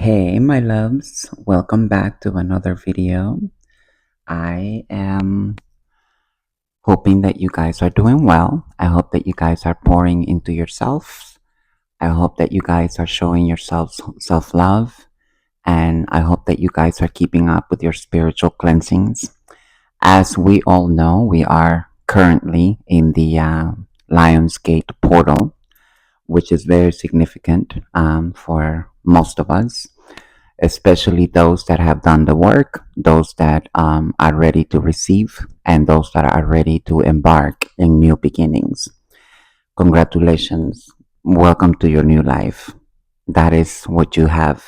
Hey, my loves, welcome back to another video. I am hoping that you guys are doing well. I hope that you guys are pouring into yourselves. I hope that you guys are showing yourselves self love. And I hope that you guys are keeping up with your spiritual cleansings. As we all know, we are currently in the Lionsgate portal, which is very significant for most of us, especially those that have done the work, those that are ready to receive, and those that are ready to embark in new beginnings. Congratulations. Welcome to your new life. That is what you have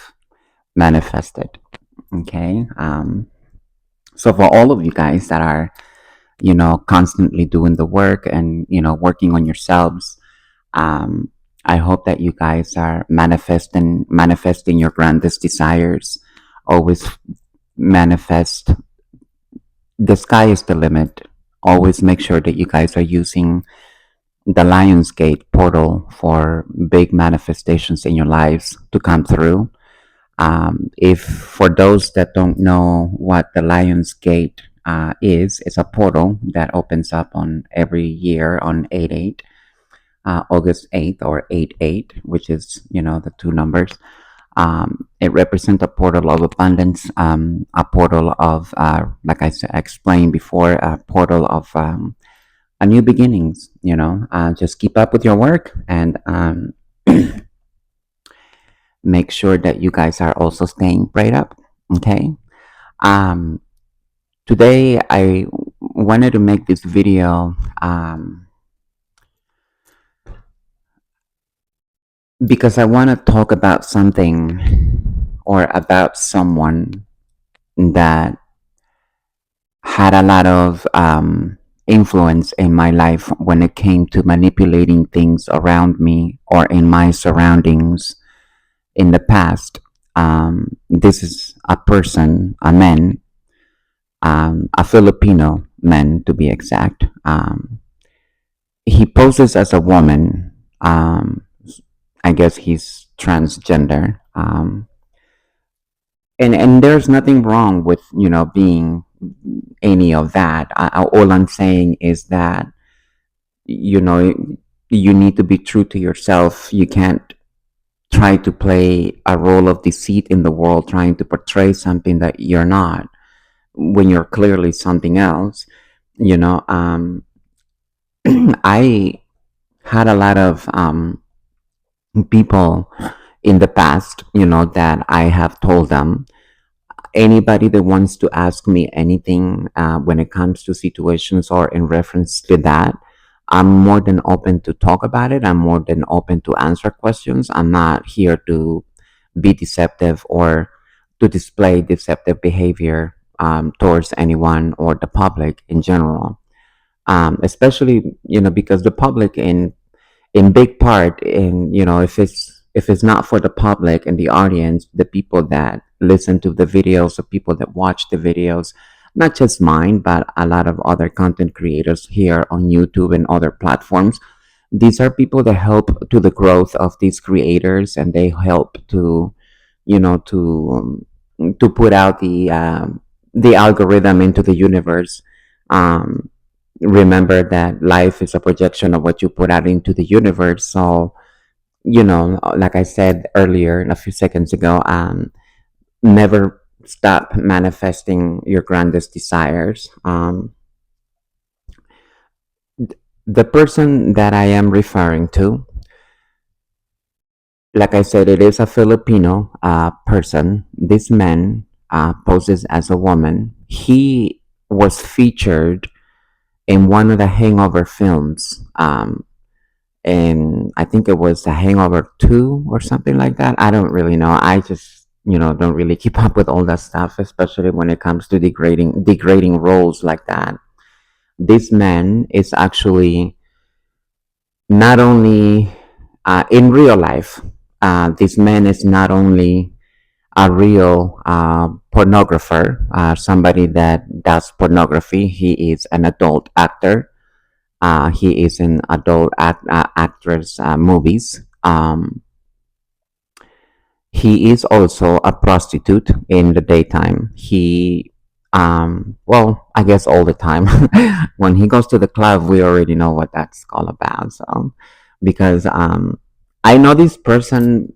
manifested. Okay. So, for all of you guys that are, constantly doing the work and, working on yourselves, um, I hope that you guys are manifesting your grandest desires. Always manifest. The sky is the limit. Always make sure that you guys are using the Lionsgate portal for big manifestations in your lives to come through. If for those that don't know what the Lionsgate is, it's a portal that opens up on every year on 8/8, August 8th or 8/8, which is the two numbers. It represents a portal of abundance, a portal of, like I explained before, a portal of a new beginnings. Just keep up with your work and make sure that you guys are also staying prayed up. Okay. Um, Today I wanted to make this video because I want to talk about something or about someone that had a lot of influence in my life when it came to manipulating things around me or in my surroundings in the past. This is a person, a man, a Filipino man to be exact. He poses as a woman. I guess he's transgender. And there's nothing wrong with being any of that. All I'm saying is that you know you need to be true to yourself. You can't try to play a role of deceit in the world, trying to portray something that you're not when you're clearly something else. you know um I had a lot of people in the past, that I have told them, anybody that wants to ask me anything when it comes to situations or in reference to that, I'm more than open to talk about it. I'm more than open to answer questions. I'm not here to be deceptive or to display deceptive behavior towards anyone or the public in general. Especially, because the public in big part, in if it's not for the public and the audience, the people that listen to the videos, the people that watch the videos, not just mine but a lot of other content creators here on YouTube and other platforms, these are people that help to the growth of these creators, and they help to you know to put out the algorithm into the universe. Remember that life is a projection of what you put out into the universe. So, like I said earlier, a few seconds ago, never stop manifesting your grandest desires. The person that I am referring to, like I said, it is a Filipino person. This man poses as a woman. He was featured in one of the Hangover films. And I think it was The Hangover 2 or something like that. I don't really know. I just, don't really keep up with all that stuff, especially when it comes to degrading roles like that. This man is actually not only in real life. This man is not only a real pornographer, somebody that does pornography. He is an adult actor. He is in adult actress movies. He is also a prostitute in the daytime. Well, I guess all the time. When he goes to the club, we already know what that's all about. So, because I know this person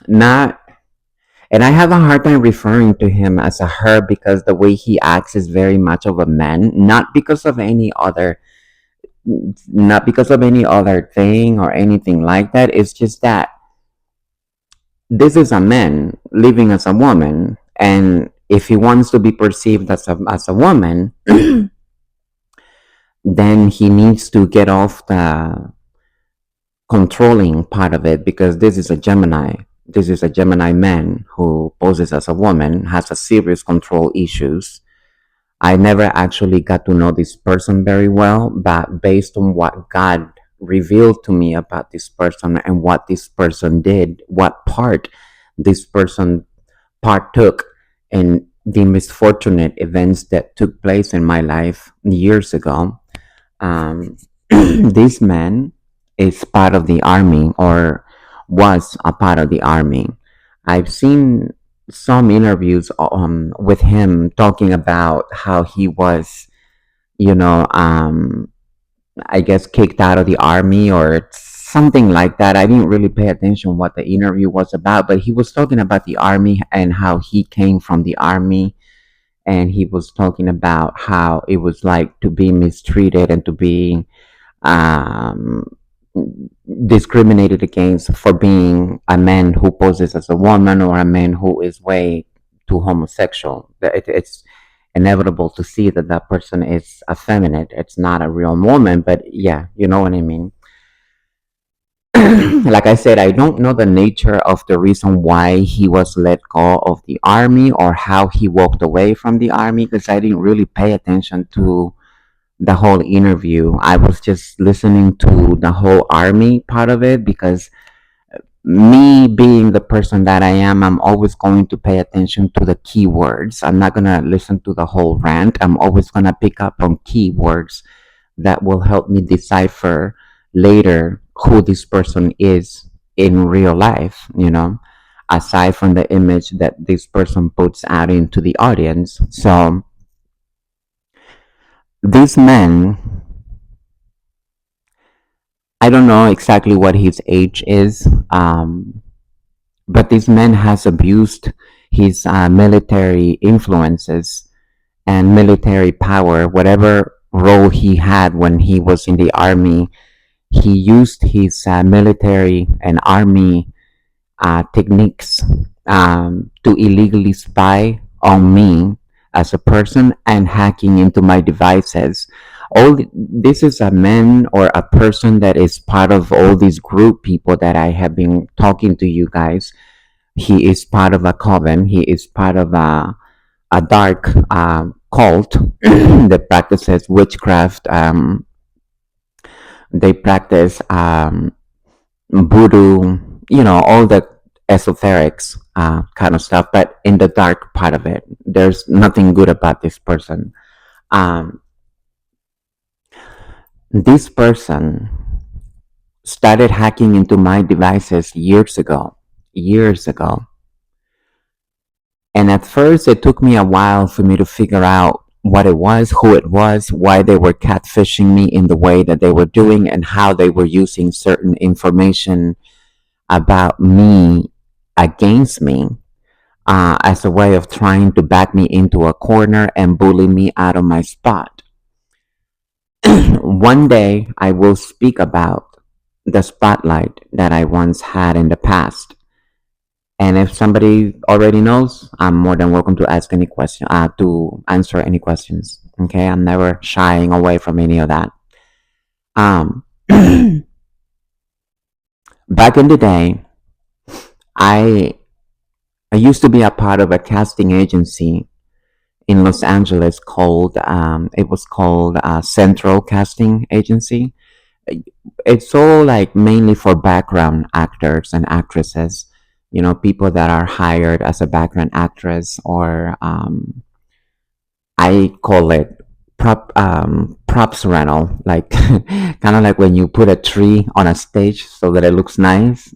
not, and I have a hard time referring to him as a her because the way he acts is very much of a man, not because of any other thing or anything like that. It's just that this is a man living as a woman, and if he wants to be perceived as a woman, then he needs to get off the controlling part of it, because this is a Gemini man who poses as a woman, has a serious control issues. I never actually got to know this person very well, but based on what God revealed to me about this person and what this person did, what part this person partook in the misfortunate events that took place in my life years ago. This man is part of the army, or was a part of the army. I've seen some interviews with him talking about how he was, you know, I guess kicked out of the army or something like that. I didn't really pay attention what the interview was about, but he was talking about the army and how he came from the army, and he was talking about how it was like to be mistreated and to be um, discriminated against for being a man who poses as a woman or a man who is way too homosexual. It's inevitable to see that that person is effeminate. It's not a real woman, but yeah, you know what I mean. Like I said, I don't know the nature of the reason why he was let go of the army or how he walked away from the army, because I didn't really pay attention to the whole interview. I was just listening to the whole army part of it, because me being the person that I am, I'm always going to pay attention to the keywords. I'm not going to listen to the whole rant. I'm always going to pick up on keywords that will help me decipher later who this person is in real life, aside from the image that this person puts out into the audience. So, this man, I don't know exactly what his age is, but this man has abused his military influences and military power, whatever role he had when he was in the army. He used his military and army techniques to illegally spy on me as a person and hacking into my devices. This is a man or a person that is part of all these group people that I have been talking to you guys. He is part of a coven. He is part of a dark cult that practices witchcraft. They practice voodoo, all the esoterics kind of stuff, but in the dark part of it. There's nothing good about this person. Um, this person started hacking into my devices years ago. Years ago. And at first, it took me a while for me to figure out what it was, who it was, why they were catfishing me in the way that they were doing, and how they were using certain information about me against me as a way of trying to back me into a corner and bully me out of my spot. One day, I will speak about the spotlight that I once had in the past. And if somebody already knows, I'm more than welcome to ask any question, to answer any questions. Okay, I'm never shying away from any of that. Back in the day, I used to be a part of a casting agency in Los Angeles called it was called Central Casting Agency. It's all like mainly for background actors and actresses, people that are hired as a background actress, or I call it props rental, like kind of like when you put a tree on a stage so that it looks nice.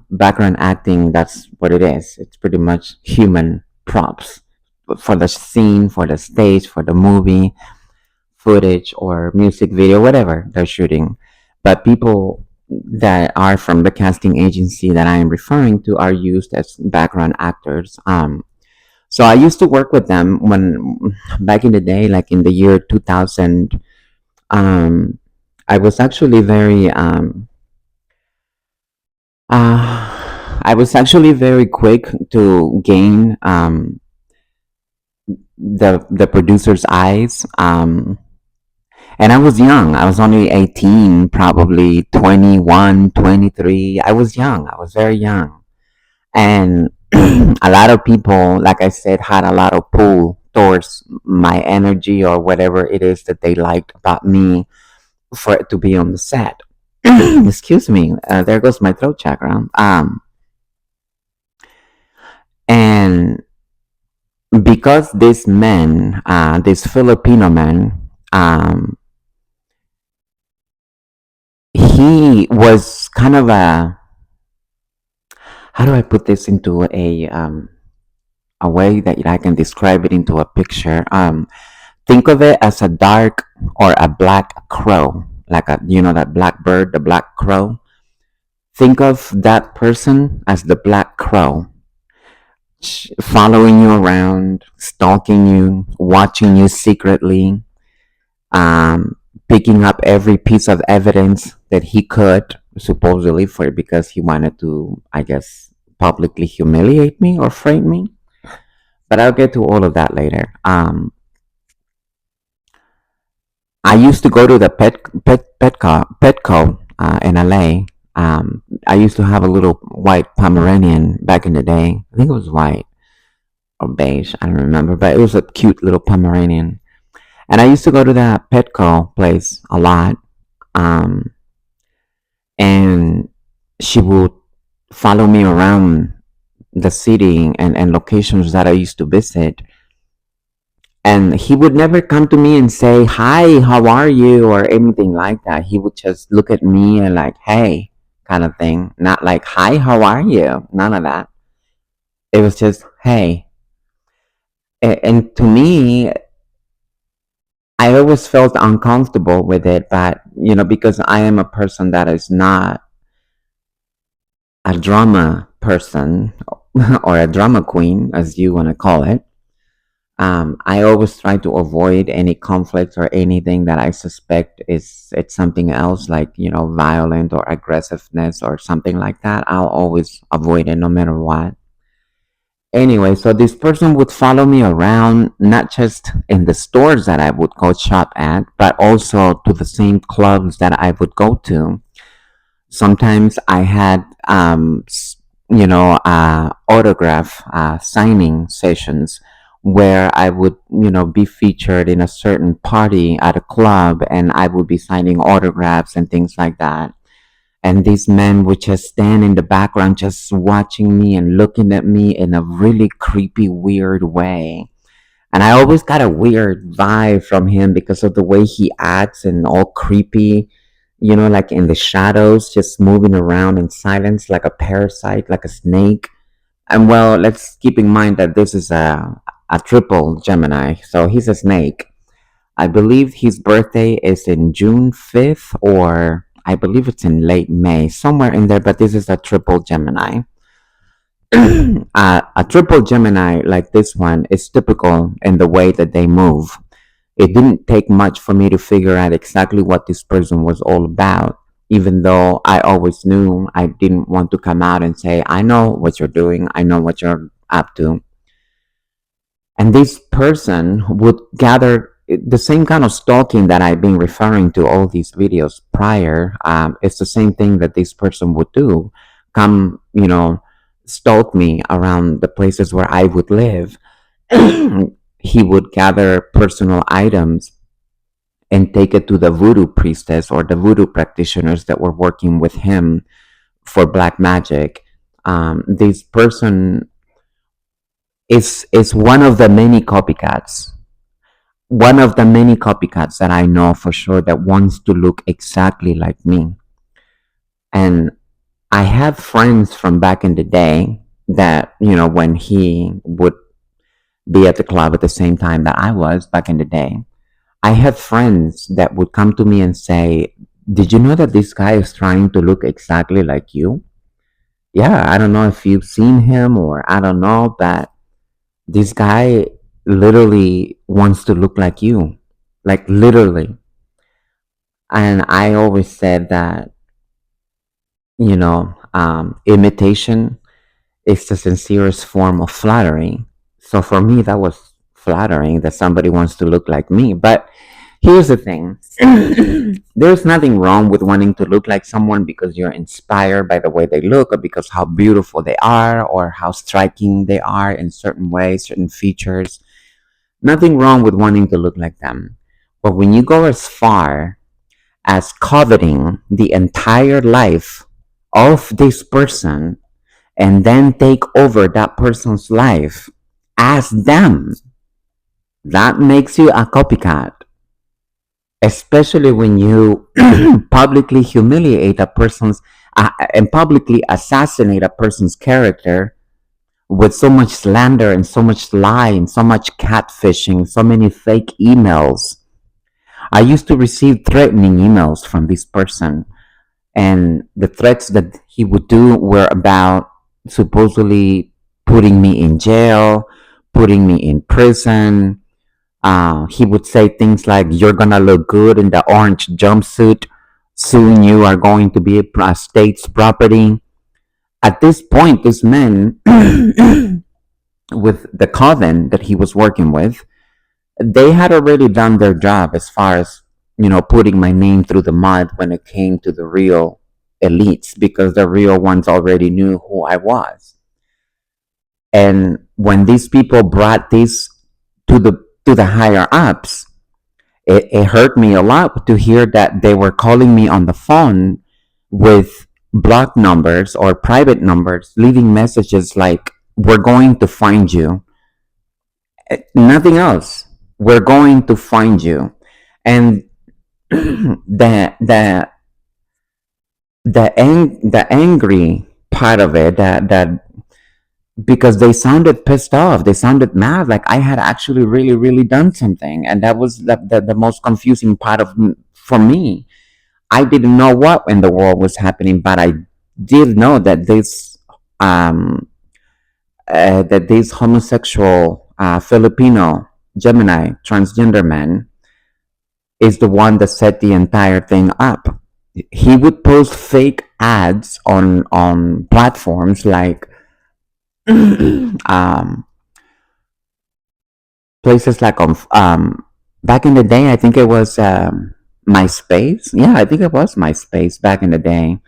Background acting, that's what it is. It's pretty much human props for the scene, for the stage, for the movie footage or music video, whatever they're shooting. But people that are from the casting agency that I am referring to are used as background actors. So I used to work with them when back in the day, like in the year 2000. Um, I was actually very quick to gain the producer's eyes. And I was young. I was only 18, probably 21, 23. I was young. I was very young. And a lot of people, like I said, had a lot of pull towards my energy or whatever it is that they liked about me for it to be on the set. Excuse me. There goes my throat chakra. And because this man, this Filipino man, he was kind of a, how do I put this into a way that I can describe it into a picture? Think of it as a dark or a black crow, like a, that black bird, the black crow. Think of that person as the black crow, following you around, stalking you, watching you secretly, um, picking up every piece of evidence that he could, supposedly for because he wanted to, I guess, publicly humiliate me or frame me. But I'll get to all of that later. I used to go to the Petco in LA. I used to have a little white Pomeranian back in the day. I think it was white or beige. I don't remember, but it was a cute little Pomeranian. And I used to go to that Petco place a lot. Um, and she would follow me around the city and locations that I used to visit. And he would never come to me and say, "Hi, how are you?" or anything like that. He would just look at me and like, "Hey," kind of thing. Not like, "Hi, how are you?" None of that. It was just, "Hey." And to me, I always felt uncomfortable with it, but because I am a person that is not a drama person or a drama queen, as you want to call it. I always try to avoid any conflicts or anything that I suspect it's something else, like violent or aggressiveness or something like that. I'll always avoid it no matter what. Anyway, so this person would follow me around, not just in the stores that I would go shop at, but also to the same clubs that I would go to. Sometimes I had, autograph signing sessions where I would, be featured in a certain party at a club and I would be signing autographs and things like that. And these men would just stand in the background, just watching me and looking at me in a really creepy, weird way. And I always got a weird vibe from him because of the way he acts and all creepy, like in the shadows, just moving around in silence like a parasite, like a snake. And well, let's keep in mind that this is a triple Gemini, so he's a snake. I believe his birthday is in June 5th, or I believe it's in late May, somewhere in there, but this is a triple Gemini. A triple Gemini like this one is typical in the way that they move. It didn't take much for me to figure out exactly what this person was all about, even though I always knew I didn't want to come out and say, "I know what you're doing, I know what you're up to." And this person would gather the same kind of stalking that I've been referring to all these videos prior. It's the same thing that this person would do. Come, stalk me around the places where I would live. He would gather personal items and take it to the voodoo priestess or the voodoo practitioners that were working with him for black magic. This person is one of the many copycats. one of the many copycats that I know for sure that wants to look exactly like me. And I have friends from back in the day that, when he would be at the club at the same time that I was back in the day, I have friends that would come to me and say, "Did you know that this guy is trying to look exactly like you?" Yeah, I don't know if you've seen him or I don't know, but this guy literally wants to look like you. Like literally. And I always said that, imitation is the sincerest form of flattery. So for me, that was flattering that somebody wants to look like me. But here's the thing. There's nothing wrong with wanting to look like someone because you're inspired by the way they look or because how beautiful they are or how striking they are in certain ways, certain features. Nothing wrong with wanting to look like them. But when you go as far as coveting the entire life of this person and then take over that person's life as them, that makes you a copycat. Especially when you publicly humiliate a person's and publicly assassinate a person's character with so much slander and so much lie and so much catfishing, so many fake emails. I used to receive threatening emails from this person, and the threats that he would do were about supposedly putting me in jail, putting me in prison. He would say things like, "You're gonna look good in the orange jumpsuit. Soon you are going to be a state's property." At this point, this man, with the coven that he was working with, they had already done their job as far as, putting my name through the mud when it came to the real elites, because the real ones already knew who I was. And when these people brought this to the higher ups, it hurt me a lot to hear that they were calling me on the phone with block numbers or private numbers, leaving messages like, "We're going to find you." Nothing else. "We're going to find you." And the the angry part of it, that because they sounded pissed off, they sounded mad, like I had actually really really done something, and that was the most confusing part of for me. I didn't know what in the world was happening, but I did know that um this homosexual Filipino Gemini transgender man is the one that set the entire thing up. He would post fake ads on platforms like um, places like back in the day. I think it was MySpace. Yeah, I think it was MySpace back in the day.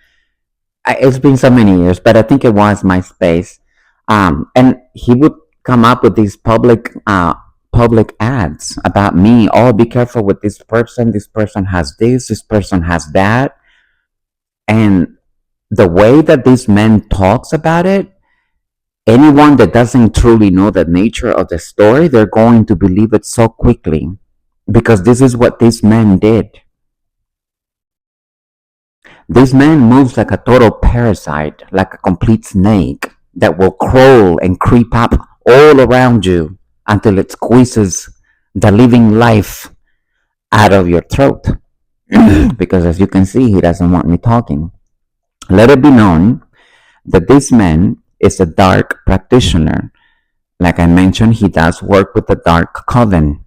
It's been so many years, but I think it was MySpace. And he would come up with these public ads about me. "Oh, be careful with this person. This person has this person has that." And the way that this man talks about it, anyone that doesn't truly know the nature of the story, they're going to believe it so quickly, because this is what this man did. This man moves like a total parasite, like a complete snake that will crawl and creep up all around you until it squeezes the living life out of your throat. Because as you can see, he doesn't want me talking. Let it be known that this man is a dark practitioner. Like I mentioned, he does work with the Dark Coven.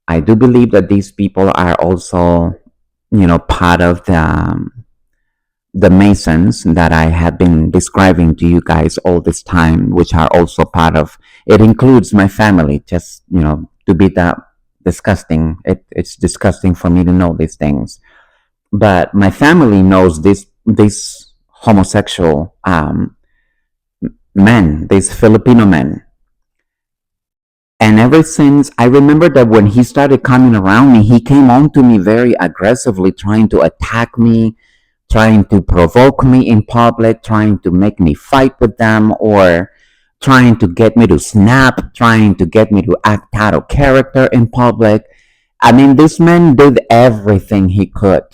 I do believe that these people are also, part of the Masons that I have been describing to you guys all this time, which are also part of. It includes my family. Just to be that disgusting. It's disgusting for me to know these things, but my family knows this homosexual men, these Filipino men. And ever since, I remember that when he started coming around me, he came on to me very aggressively, trying to attack me, trying to provoke me in public, trying to make me fight with them, or trying to get me to snap, trying to get me to act out of character in public. I mean, this man did everything he could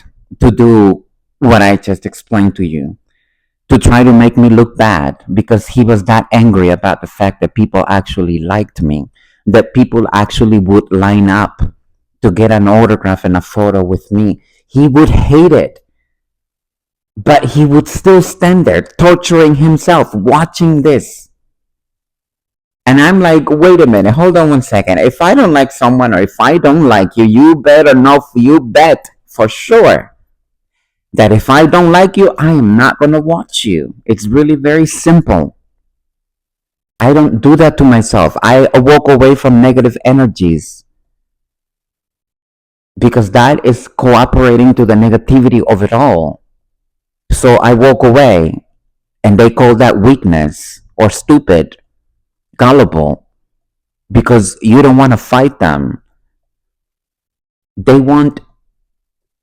to do what I just explained to you, to try to make me look bad because he was that angry about the fact that people actually liked me, that people actually would line up to get an autograph and a photo with me. He would hate it, but he would still stand there torturing himself watching this. And I'm like, wait a minute, hold on one second. If I don't like someone or if I don't like you, you better know, you bet for sure that if I don't like you, I am not going to watch you. It's really very simple. I don't do that to myself. I walk away from negative energies because that is cooperating to the negativity of it all. So I walk away, and they call that weakness or stupid, gullible, because you don't want to fight them. They want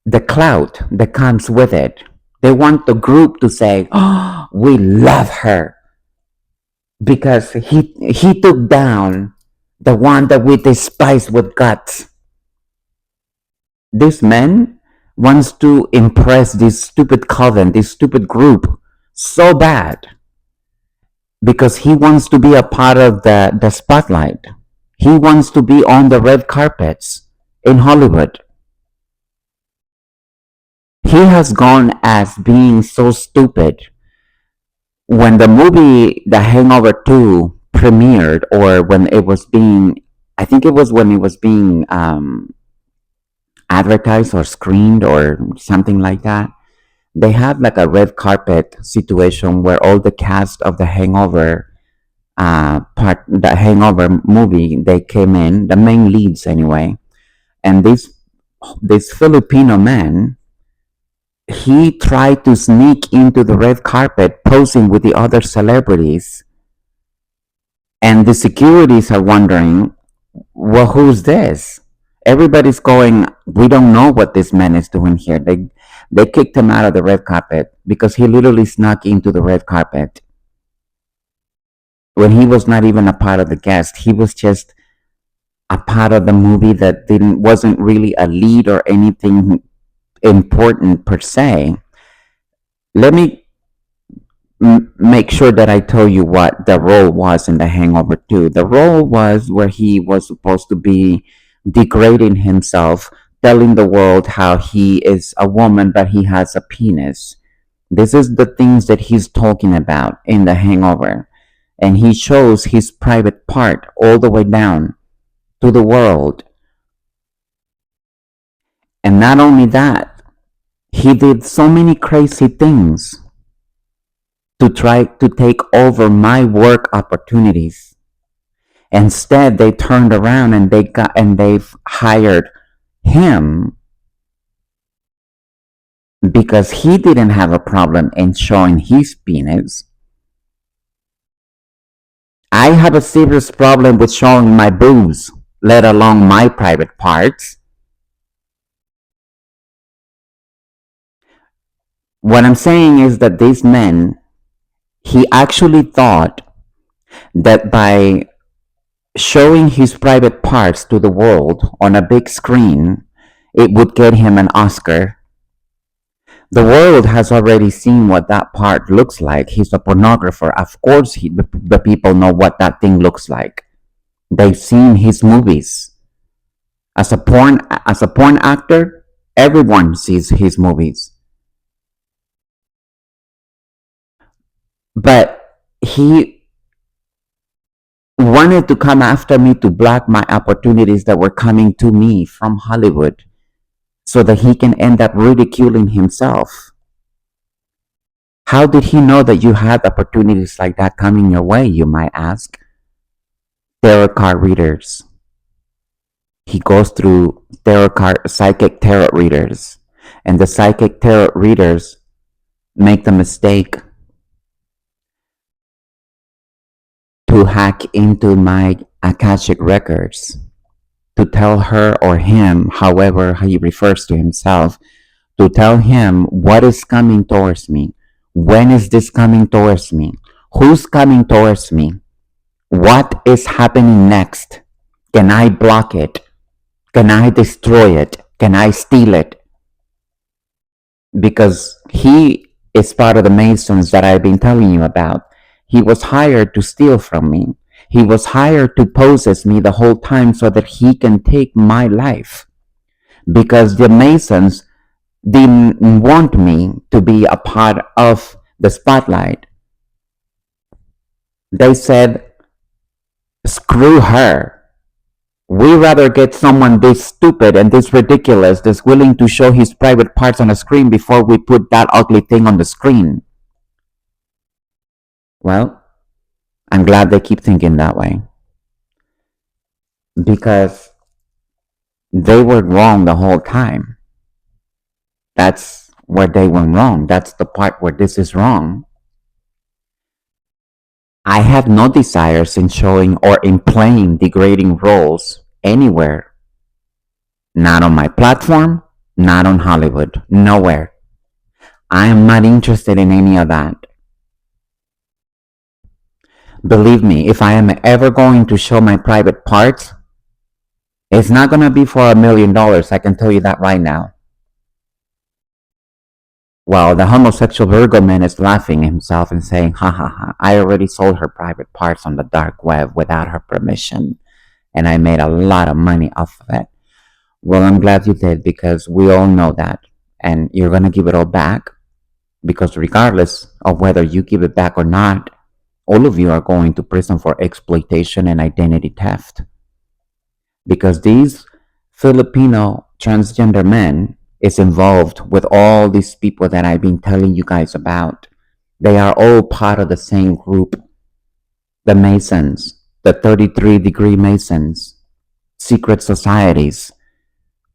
the clout that comes with it. They want the group to say, "Oh, we love her because he took down the one that we despise with guts." This man wants to impress this stupid coven, this stupid group, so bad because he wants to be a part of the spotlight. He wants to be on the red carpets in Hollywood. He has gone as being so stupid. When the movie The Hangover 2 premiered, or when it was being, I think it was when it was being advertised or screened or something like that, they had like a red carpet situation where all the cast of the Hangover the Hangover movie, they came in, the main leads anyway, and this Filipino man, he tried to sneak into the red carpet posing with the other celebrities, and the securities are wondering, well, who's this? Everybody's going, we don't know what this man is doing here. They kicked him out of the red carpet because he literally snuck into the red carpet when he was not even a part of the cast. He was just a part of the movie that wasn't really a lead or anything important per se. Let me make sure that I tell you what the role was in The Hangover 2. The role was where he was supposed to be degrading himself, telling the world how he is a woman but he has a penis. This is the things that he's talking about in The Hangover. And he shows his private part all the way down to the world. And not only that, he did so many crazy things to try to take over my work opportunities. Instead, they turned around and they've hired him because he didn't have a problem in showing his penis. I have a serious problem with showing my boobs, let alone my private parts. What I'm saying is that this man, he actually thought that by showing his private parts to the world on a big screen, it would get him an Oscar. The world has already seen what that part looks like. He's a pornographer. Of course, the people know what that thing looks like. They've seen his movies. As a porn actor, everyone sees his movies. But he wanted to come after me to block my opportunities that were coming to me from Hollywood so that he can end up ridiculing himself. How did he know that you had opportunities like that coming your way, you might ask? Tarot card readers. He goes through psychic tarot readers, and the psychic tarot readers make the mistake to hack into my Akashic records, to tell her or him, however he refers to himself, to tell him what is coming towards me. When is this coming towards me? Who's coming towards me? What is happening next? Can I block it? Can I destroy it? Can I steal it? Because he is part of the Masons that I've been telling you about. He was hired to steal from me. He was hired to possess me the whole time so that he can take my life. Because the Masons didn't want me to be a part of the spotlight. They said, screw her. We rather get someone this stupid and this ridiculous that's willing to show his private parts on a screen before we put that ugly thing on the screen. Well, I'm glad they keep thinking that way. Because they were wrong the whole time. That's where they went wrong. That's the part where this is wrong. I have no desires in showing or in playing degrading roles anywhere. Not on my platform, not on Hollywood, nowhere. I am not interested in any of that. Believe me, if I am ever going to show my private parts, it's not going to be for $1 million. I can tell you that right now. Well, the homosexual Virgo man is laughing himself and saying, ha ha ha, I already sold her private parts on the dark web without her permission, and I made a lot of money off of it. Well, I'm glad you did, because we all know that, and you're going to give it all back, because regardless of whether you give it back or not, all of you are going to prison for exploitation and identity theft. Because these Filipino transgender men is involved with all these people that I've been telling you guys about. They are all part of the same group. The Masons, the 33-degree Masons, secret societies,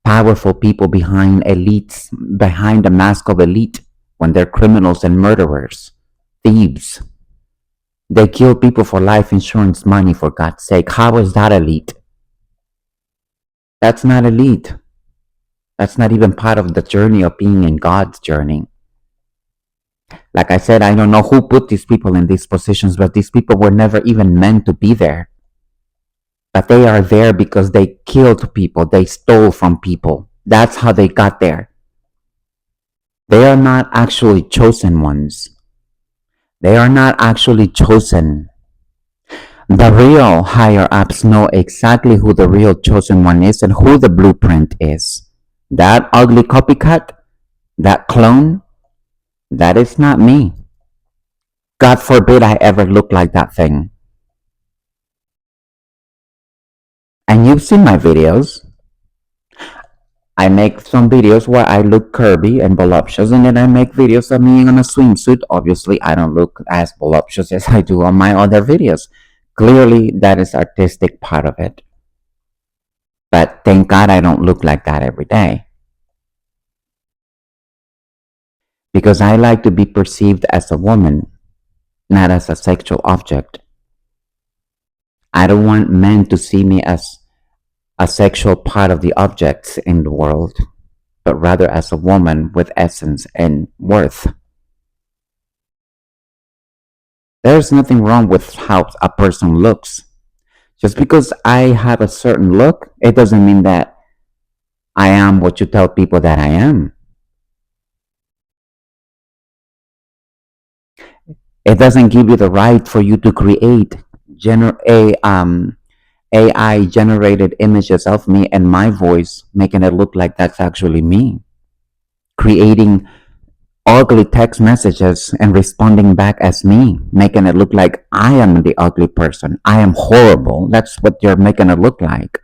powerful people behind elites, behind the mask of elite, when they're criminals and murderers, thieves. They kill people for life insurance money, for God's sake. How is that elite? That's not elite. That's not even part of the journey of being in God's journey. Like I said, I don't know who put these people in these positions, but these people were never even meant to be there. But they are there because they killed people, they stole from people. That's how they got there. They are not actually chosen ones. They are not actually chosen. The real higher ups know exactly who the real chosen one is and who the blueprint is. That ugly copycat, that clone, that is not me. God forbid I ever look like that thing. And you've seen my videos. I make some videos where I look curvy and voluptuous, and then I make videos of me in a swimsuit. Obviously, I don't look as voluptuous as I do on my other videos. Clearly, that is artistic part of it. But thank God I don't look like that every day. Because I like to be perceived as a woman, not as a sexual object. I don't want men to see me as a sexual part of the objects in the world, but rather as a woman with essence and worth. There's nothing wrong with how a person looks. Just because I have a certain look, it doesn't mean that I am what you tell people that I am. It doesn't give you the right for you to create AI generated images of me and my voice, making it look like that's actually me. Creating ugly text messages and responding back as me, making it look like I am the ugly person. I am horrible. That's what you're making it look like.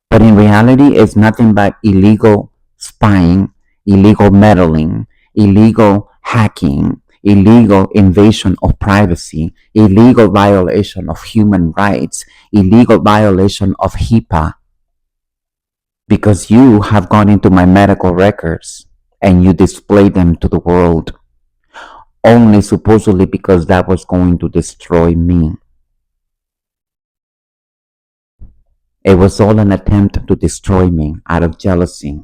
But in reality, it's nothing but illegal spying, illegal meddling, illegal hacking, illegal invasion of privacy, illegal violation of human rights, illegal violation of HIPAA. Because you have gone into my medical records and you display them to the world, only supposedly because that was going to destroy me. It was all an attempt to destroy me out of jealousy.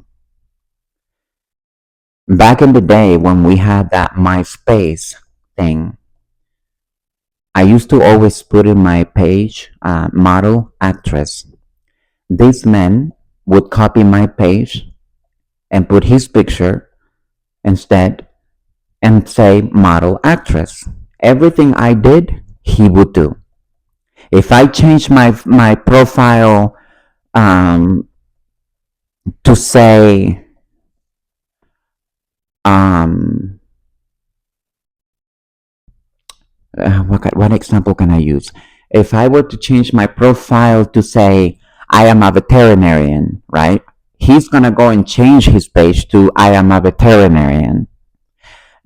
Back in the day when we had that MySpace thing, I used to always put in my page model actress. This man would copy my page and put his picture instead and say model actress. Everything I did, he would do. If I changed my profile um, to say um, what example can I use? If I were to change my profile to say I am a veterinarian, right? He's gonna go and change his page to I am a veterinarian.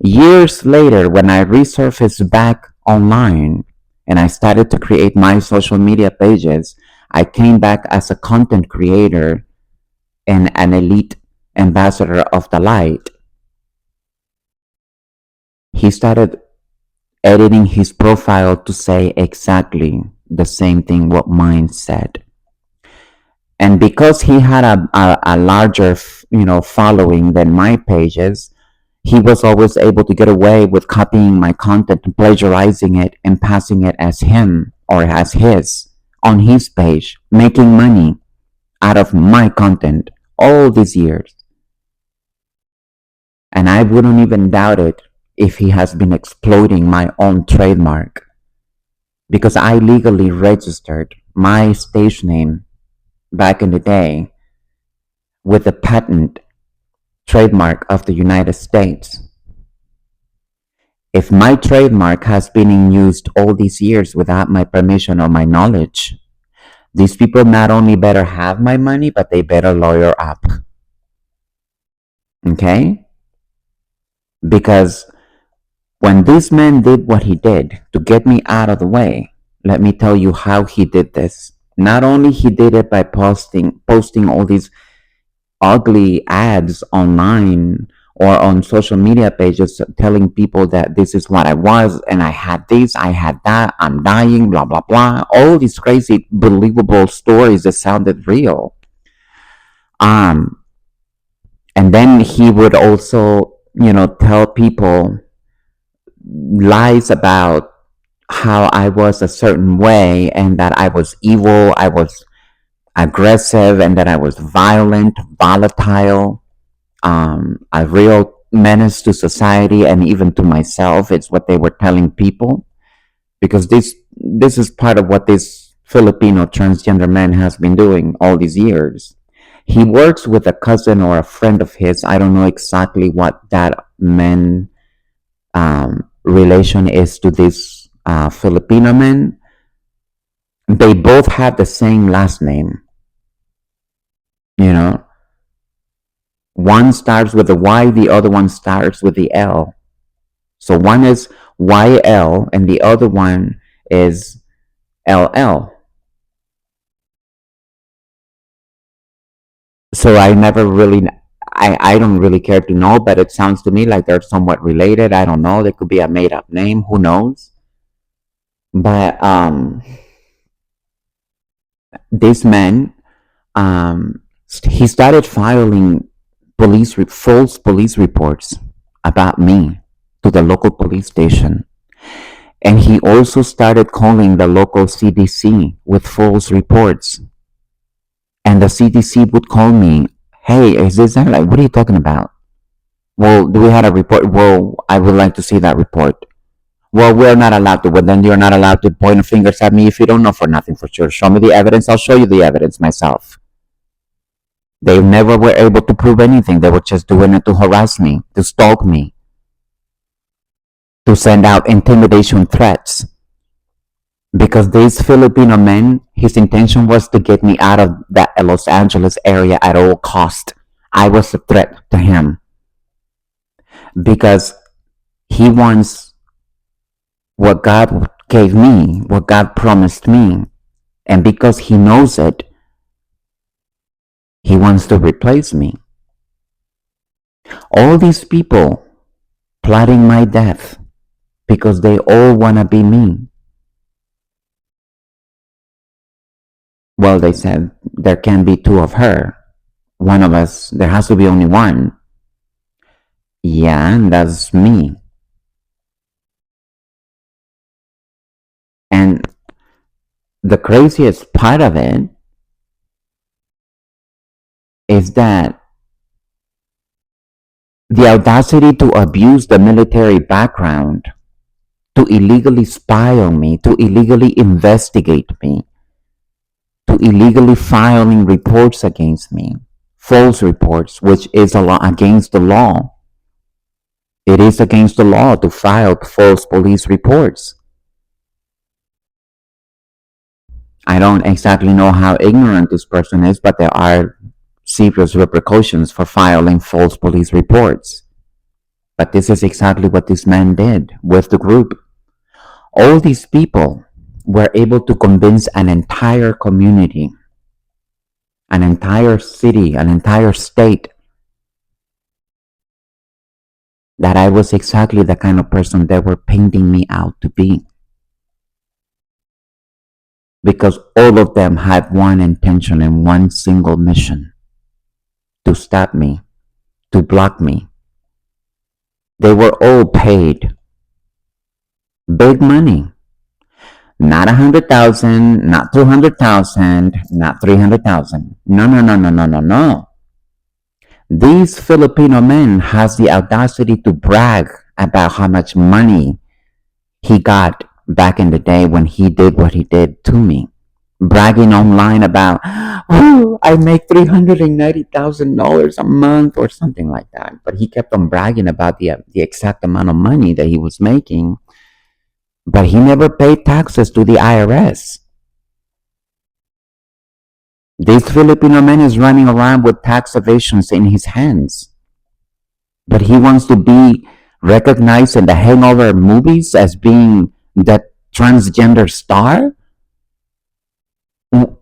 Years later, when I resurfaced back online and I started to create my social media pages, I came back as a content creator and an elite ambassador of the light. He started editing his profile to say exactly the same thing what mine said. And because he had a larger, following than my pages, he was always able to get away with copying my content and plagiarizing it and passing it as him or as his on his page, making money out of my content all these years. And I wouldn't even doubt it if he has been exploiting my own trademark because I legally registered my stage name back in the day with the patent trademark of the United States. If my trademark has been in use all these years without my permission or my knowledge, these people not only better have my money, but they better lawyer up. Okay? Because when this man did what he did to get me out of the way, let me tell you how he did this. Not only he did it by posting all these ugly ads online or on social media pages telling people that this is what I was and I had this, I had that, I'm dying, blah, blah, blah. All these crazy, believable stories that sounded real. And then he would also, tell people lies about how I was a certain way and that I was evil, I was aggressive, and that I was violent, volatile, a real menace to society and even to myself. It's what they were telling people because this is part of what this Filipino transgender man has been doing all these years. He works with a cousin or a friend of his. I don't know exactly what that man relation is to this Filipino man. They both have the same last name. One starts with a Y, the other one starts with the L. So one is YL and the other one is LL. So I don't really care to know, but it sounds to me like they're somewhat related. I don't know. They could be a made up name. Who knows? But this man, he started filing false police reports about me to the local police station. And he also started calling the local CDC with false reports. And the CDC would call me, hey, is this that? Like, what are you talking about? Well, do we have a report? Well, I would like to see that report. Well, we're not allowed to. Well, then you're not allowed to point fingers at me if you don't know for nothing for sure. Show me the evidence. I'll show you the evidence myself. They never were able to prove anything. They were just doing it to harass me, to stalk me, to send out intimidation threats. Because this Filipino man, his intention was to get me out of that Los Angeles area at all cost. I was a threat to him. Because he wants what God gave me, what God promised me. And because he knows it, he wants to replace me. All these people plotting my death because they all want to be me. Well, they said there can be two of her. One of us, there has to be only one. Yeah, and that's me. The craziest part of it is that the audacity to abuse the military background, to illegally spy on me, to illegally investigate me, to illegally filing reports against me, false reports, which is against the law. It is against the law to file false police reports. I don't exactly know how ignorant this person is, but there are serious repercussions for filing false police reports. But this is exactly what this man did with the group. All these people were able to convince an entire community, an entire city, an entire state that I was exactly the kind of person they were painting me out to be. Because all of them had one intention and one single mission: to stop me, to block me. They were all paid big money. Not 100,000, not 200,000, not 300,000. No, no, no, no, no, no, no. These Filipino men has the audacity to brag about how much money he got back in the day when he did what he did to me. Bragging online about, oh, I make $390,000 a month or something like that. But he kept on bragging about the exact amount of money that he was making. But he never paid taxes to the IRS. This Filipino man is running around with tax evasions in his hands. But he wants to be recognized in the Hangover movies as being the transgender star.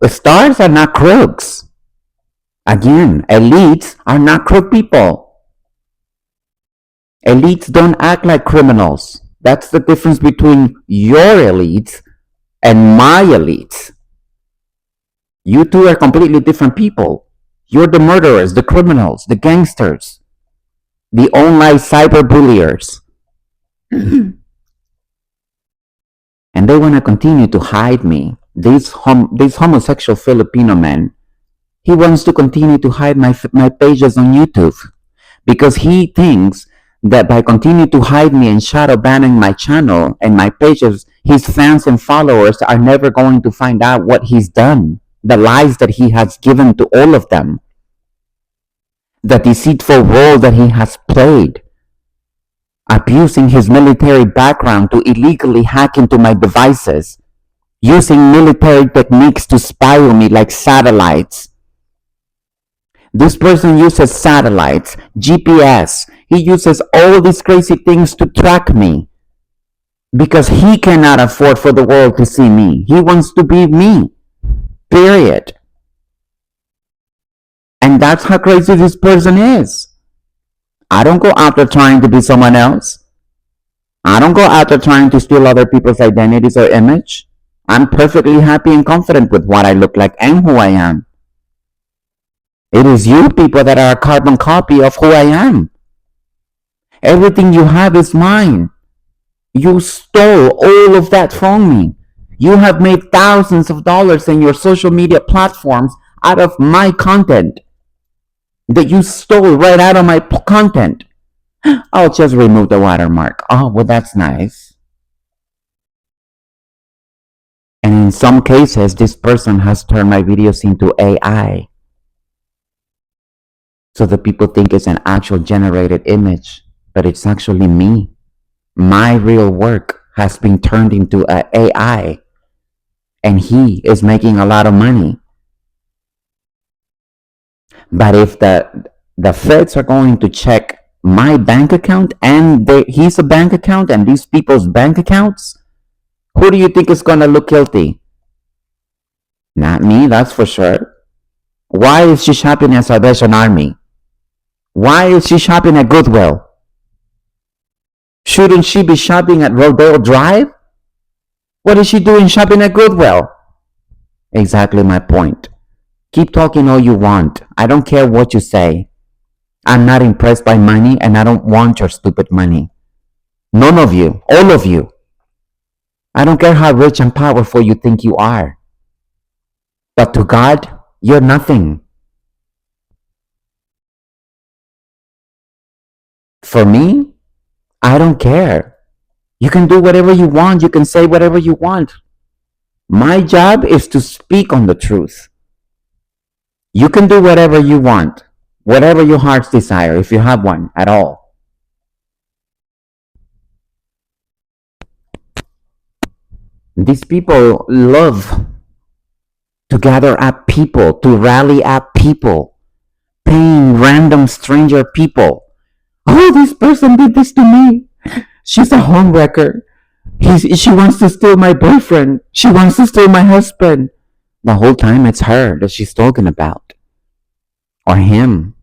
Stars are not crooks. Again, elites are not crook people. Elites don't act like criminals. That's the difference between your elites and my elites. You two are completely different people. You're the murderers, the criminals, the gangsters, the online cyberbulliers. And they want to continue to hide me. This homosexual Filipino man, he wants to continue to hide my pages on YouTube because he thinks that by continuing to hide me and shadow banning my channel and my pages, his fans and followers are never going to find out what he's done, the lies that he has given to all of them, the deceitful role that he has played, abusing his military background to illegally hack into my devices, using military techniques to spy on me like satellites. This person uses satellites, GPS. He uses all these crazy things to track me because he cannot afford for the world to see me. He wants to be me, period. And that's how crazy this person is. I don't go out there trying to be someone else. I don't go out there trying to steal other people's identities or image. I'm perfectly happy and confident with what I look like and who I am. It is you people that are a carbon copy of who I am. Everything you have is mine. You stole all of that from me. You have made thousands of dollars in your social media platforms out of my content that you stole right out of my content. I'll just remove the watermark. Oh, well, that's nice. And in some cases, this person has turned my videos into AI. So the people think it's an actual generated image, but it's actually me. My real work has been turned into an AI, and he is making a lot of money. But if the feds are going to check my bank account and his bank account and these people's bank accounts, who do you think is going to look guilty? Not me, that's for sure. Why is she shopping at Salvation Army? Why is she shopping at Goodwill? Shouldn't she be shopping at Rodeo Drive? What is she doing shopping at Goodwill? Exactly my point. Keep talking all you want. I don't care what you say. I'm not impressed by money and I don't want your stupid money. None of you. All of you. I don't care how rich and powerful you think you are. But to God, you're nothing. For me, I don't care. You can do whatever you want. You can say whatever you want. My job is to speak on the truth. You can do whatever you want, whatever your heart's desire, if you have one at all. These people love to gather up people, to rally up people, paying random stranger people. Oh, this person did this to me. She's a homewrecker. She wants to steal my boyfriend. She wants to steal my husband. The whole time it's her that she's talking about. Or him.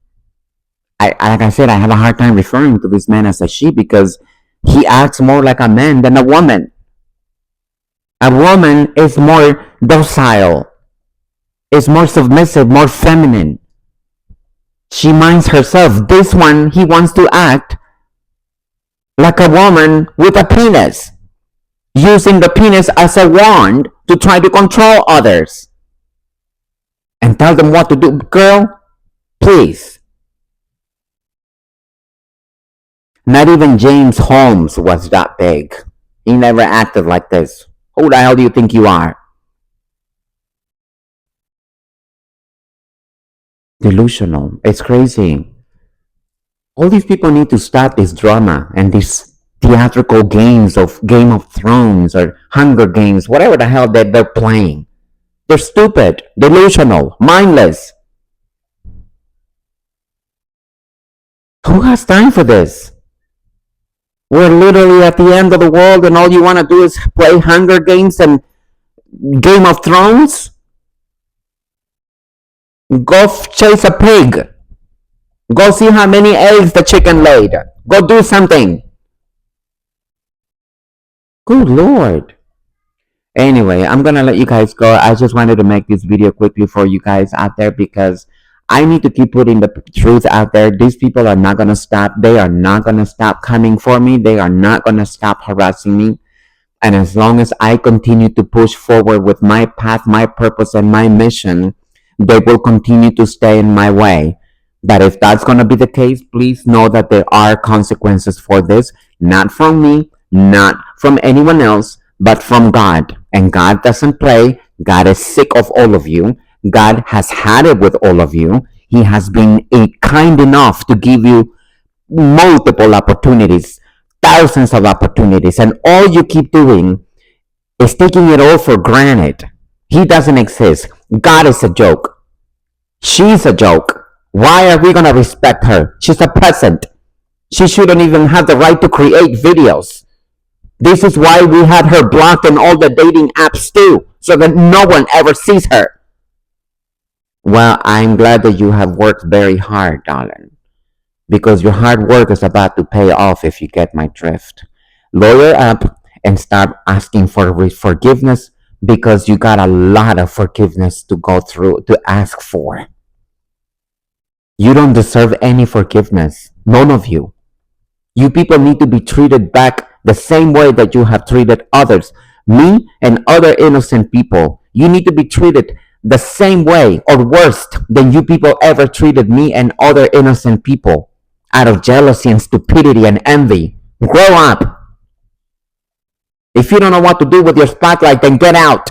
Like I said, I have a hard time referring to this man as a she because he acts more like a man than a woman. A woman is more docile, is more submissive, more feminine. She minds herself. This one, he wants to act like a woman with a penis, using the penis as a wand to try to control others and tell them what to do. Girl, please. Not even James Holmes was that big. He never acted like this. Who the hell do you think you are? Delusional. It's crazy. All these people need to stop this drama and these theatrical games of Game of Thrones or Hunger Games, whatever the hell that they're playing. They're stupid, delusional, mindless. Who has time for this? We're literally at the end of the world and all you want to do is play Hunger Games and Game of Thrones? Go chase a pig. Go see how many eggs the chicken laid. Go do something. Good Lord. Anyway, I'm gonna let you guys go. I just wanted to make this video quickly for you guys out there because I need to keep putting the truth out there. These people are not gonna stop. They are not gonna stop coming for me. They are not gonna stop harassing me. And as long as I continue to push forward with my path, my purpose, and my mission, they will continue to stay in my way. But if that's going to be the case, please know that there are consequences for this, not from me, not from anyone else, but from God. And God doesn't play. God is sick of all of you. God has had it with all of you. He has been kind enough to give you multiple opportunities, thousands of opportunities, and all you keep doing is taking it all for granted. He doesn't exist. God is a joke. She's a joke. Why are we going to respect her? She's a peasant. She shouldn't even have the right to create videos. This is why we had her blocked in all the dating apps too, so that no one ever sees her. Well, I'm glad that you have worked very hard, darling, because your hard work is about to pay off if you get my drift. Lawyer up and start asking for forgiveness because you got a lot of forgiveness to go through, to ask for. You don't deserve any forgiveness. None of you. You people need to be treated back the same way that you have treated others. Me and other innocent people. You need to be treated the same way or worse than you people ever treated me and other innocent people out of jealousy and stupidity and envy. Grow up. If you don't know what to do with your spotlight, then get out.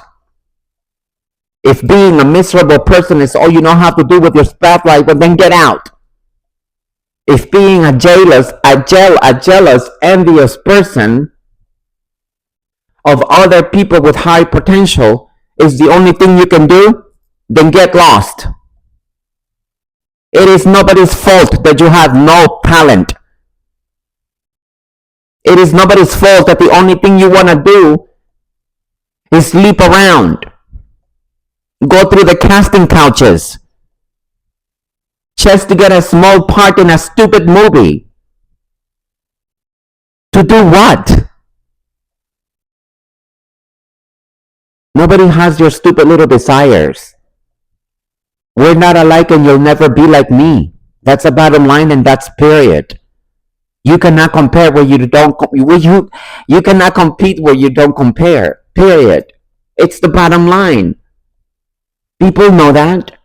If being a miserable person is all you know how to do with your spotlight, well, then get out. If being a jealous, envious person of other people with high potential is the only thing you can do, then get lost. It is nobody's fault that you have no talent. It is nobody's fault that the only thing you want to do is sleep around. Go through the casting couches just to get a small part in a stupid movie. To do what? Nobody has your stupid little desires. We're not alike and you'll never be like me. That's the bottom line and that's period. You cannot compare where you don't, you cannot compete where you don't compare. Period. It's the bottom line. People know that.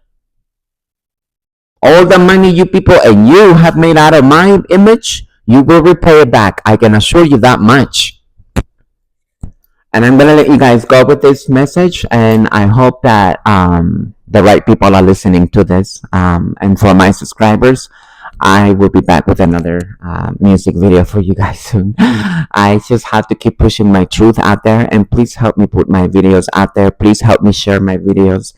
All the money you people and you have made out of my image, you will repay it back. I can assure you that much. And I'm gonna let you guys go with this message, and I hope that the right people are listening to this. And for my subscribers, I will be back with another music video for you guys soon. I just have to keep pushing my truth out there, and please help me put my videos out there. Please help me share my videos.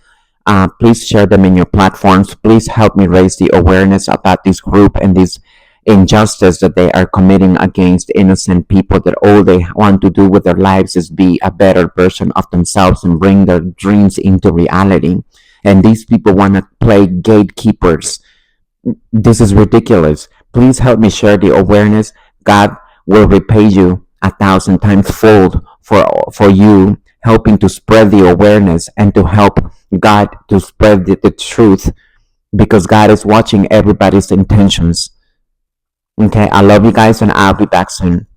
Please share them in your platforms. Please help me raise the awareness about this group and this injustice that they are committing against innocent people, that all they want to do with their lives is be a better version of themselves and bring their dreams into reality. And these people want to play gatekeepers. This is ridiculous. Please help me share the awareness. God will repay you 1,000 times fold for you helping to spread the awareness and to help God to spread the truth, because God is watching everybody's intentions. Okay, I love you guys, and I'll be back soon.